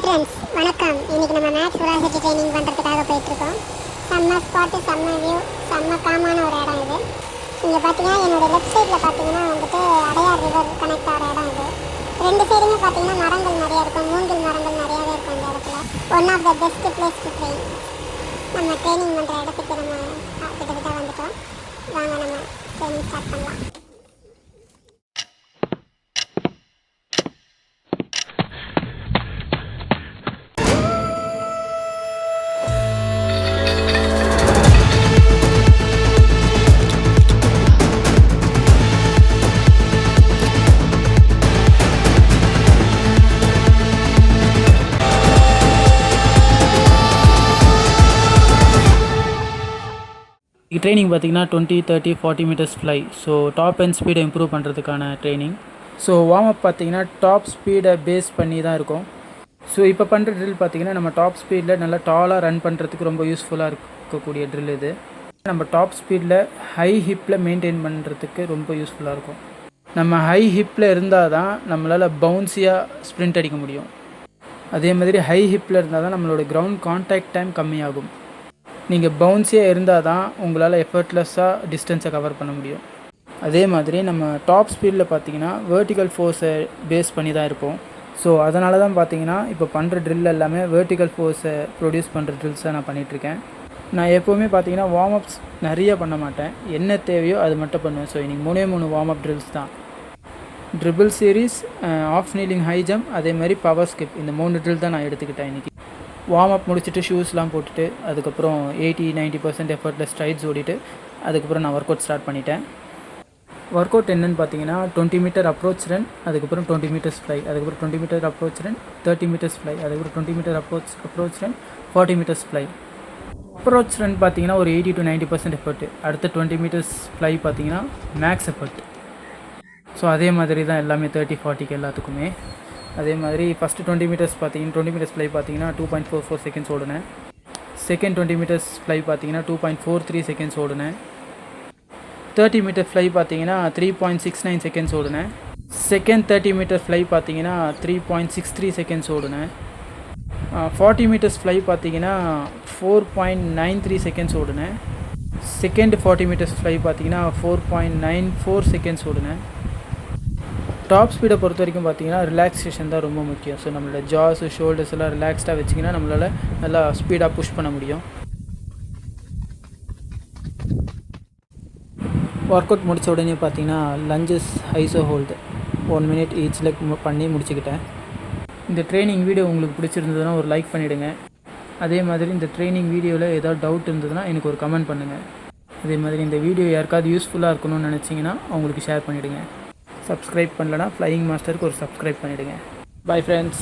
Friends வணக்கம். இன்றைக்கி நம்ம மேத்ஸ் வெலாசிட்டி ட்ரைனிங் பண்ணுறதுக்காக போயிட்டுருக்கோம். செம்ம ஸ்பாட்டு, செம்ம வியூ, செம்ம காமான ஒரு இடம் இது. இங்கே பார்த்தீங்கன்னா என்னோடய லெஃப்ட் சைடில் பார்த்தீங்கன்னா வந்துட்டு அடையார் ரிவர் கனெக்ட் ஆகிற இடம் இது. ரெண்டு சைடுமே பார்த்தீங்கன்னா மரங்கள் நிறையா இருக்கும், மூங்கில் மரங்கள் நிறையாவே இருக்கும் இந்த இடத்துல. One of the best place to train. நம்ம ட்ரைனிங் பண்ணுற இடத்துக்கு நம்ம கிட்டத்தட்ட வந்துட்டோம். வாங்க நம்ம ட்ரைனிங் ஸ்டார்ட் பண்ணலாம். ட்ரைனிங் பார்த்திங்கன்னா 20, 30, 40 metres fly. So top and ஸ்பீடை இம்ப்ரூவ் பண்ணுறதுக்கான ட்ரைனிங். ஸோ வார்ம் அப் பார்த்திங்கன்னா டாப் ஸ்பீடை பேஸ் பண்ணி தான் இருக்கும். ஸோ இப்போ பண்ணுற ட்ரில் பார்த்திங்கன்னா நம்ம டாப் ஸ்பீடில் நல்லா டாலாக ரன் பண்ணுறதுக்கு ரொம்ப யூஸ்ஃபுல்லாக இருக்கக்கூடிய ட்ரில் இது. நம்ம டாப் ஸ்பீடில் ஹை ஹிப்பில் மெயின்டைன் பண்ணுறதுக்கு ரொம்ப யூஸ்ஃபுல்லாக இருக்கும். நம்ம ஹை ஹிப்பில் இருந்தால் தான் நம்மளால் பவுன்ஸியாக ஸ்ப்ரிண்ட் அடிக்க முடியும். அதே மாதிரி ஹை ஹிப்பில் இருந்தால் தான் நம்மளோட கிரவுண்ட் கான்டாக்ட் டைம் கம்மியாகும். நீங்கள் பவுன்ஸியாக இருந்தால் தான் உங்களால் எஃபர்ட்லெஸ்ஸாக டிஸ்டன்ஸை கவர் பண்ண முடியும். அதே மாதிரி நம்ம டாப் ஸ்பீடில் பார்த்தீங்கன்னா வேர்ட்டிக்கல் ஃபோர்ஸை பேஸ் பண்ணி தான் இருப்போம். ஸோ அதனால தான் பார்த்தீங்கன்னா இப்போ பண்ணுற ட்ரில் எல்லாமே வேர்ட்டிக்கல் ஃபோர்ஸை ப்ரொடியூஸ் பண்ணுற ட்ரில்ஸை நான் பண்ணிகிட்ருக்கேன். நான் எப்போவுமே பார்த்தீங்கன்னா வார்ம் அப்ஸ் நிறைய பண்ண மாட்டேன், என்ன தேவையோ அது மட்டும் பண்ணுவேன். ஸோ இன்றைக்கி 3 வார்ம் அப் ட்ரில்ஸ் தான். Triple series, half kneeling high jump, அதே மாதிரி பவர் ஸ்கிப், இந்த 3 ட்ரில் தான் நான் எடுத்துக்கிட்டேன் இன்றைக்கி. வார்ம் அப் முடிச்சுட்டு ஷூஸ்லாம் போட்டுட்டு அதுக்கப்புறம் 80-90% எஃபர்ட்டில் ஸ்ட்ரைட்ஸ் ஓடிட்டு அதுக்கப்புறம் நான் ஒர்க் அவுட் ஸ்டார்ட் பண்ணிட்டேன். ஒர்க் அவுட் என்னென்னு பார்த்தீங்கன்னா 20 மீட்டர் அப்ரோச் ரன், அதுக்கப்புறம் 20 மீட்டர்ஸ் ஃப்ளை, அதுக்கப்புறம் 20 metre approach run, 30 metres fly, அதுக்கப்புறம் 20 metre approach run, 40 metres fly. Approach run பார்த்தீங்கன்னா ஒரு 80-90% எஃபர்ட்டு. அடுத்த 20 மீட்டர்ஸ் ஃப்ளை பார்த்தீங்கன்னா மேக்ஸ் எஃபர்ட். ஸோ அதே மாதிரி தான் எல்லாமே 30-40 எல்லாத்துக்குமே. அதே மாதிரி ஃபஸ்ட்டு 20 மீட்டர்ஸ் பார்த்தீங்கன்னா 20 மீட்டர்ஸ் ஃப்ளை பார்த்தீங்கன்னா 2.44 செகண்ட்ஸ் ஓடுனேன். செகண்ட் 20 மீட்டர்ஸ் ஃப்ளை பார்த்தீங்கன்னா 2.43 செகண்ட்ஸ் ஓடுனேன். 30 மீட்டர் ஃப்ளை பார்த்தீங்கன்னா 3.69 செகண்ட்ஸ் ஓடுனேன். செகண்ட் 30 மீட்டர் ஃப்ளை பார்த்தீங்கன்னா 3.63 செகண்ட்ஸ் ஓடுனேன். 40 மீட்டர்ஸ் ஃப்ளை பார்த்தீங்கன்னா 4.93 செகண்ட்ஸ் ஓடுனேன். செகண்ட் 40 மீட்டர்ஸ் ஃப்ளை பார்த்தீங்கன்னா 4.94 செகண்ட்ஸ் ஓடுனேன். டாப் ஸ்பீடை பொறுத்த வரைக்கும் பார்த்தீங்கன்னா ரிலாக்ஸேஷன் தான் ரொம்ப முக்கியம். ஸோ நம்மளோட ஜாஸு, ஷோல்டர்ஸ் எல்லாம் ரிலாக்ஸ்டாக வச்சிங்கன்னா நம்மளால் நல்லா ஸ்பீடாக புஷ் பண்ண முடியும். ஒர்க் அவுட் முடித்த உடனே பார்த்தீங்கன்னா lunges, iso hold 1 minute each leg பண்ணி முடிச்சுக்கிட்டேன். இந்த ட்ரைனிங் வீடியோ உங்களுக்கு பிடிச்சிருந்ததுன்னா ஒரு லைக் பண்ணிவிடுங்க. அதே மாதிரி இந்த ட்ரைனிங் வீடியோவில் ஏதாவது டவுட் இருந்ததுன்னா எனக்கு ஒரு கமெண்ட் பண்ணுங்கள். அதே மாதிரி இந்த வீடியோ யாருக்காவது யூஸ்ஃபுல்லாக இருக்கணும்னு நினச்சிங்கன்னா அவங்களுக்கு ஷேர் பண்ணிவிடுங்க. சப்ஸ்கிரைப் பண்ணலன்னா ஃப்ளையிங் மாஸ்டருக்கு ஒரு சப்ஸ்கிரைப் பண்ணிவிடுங்க. Bye friends.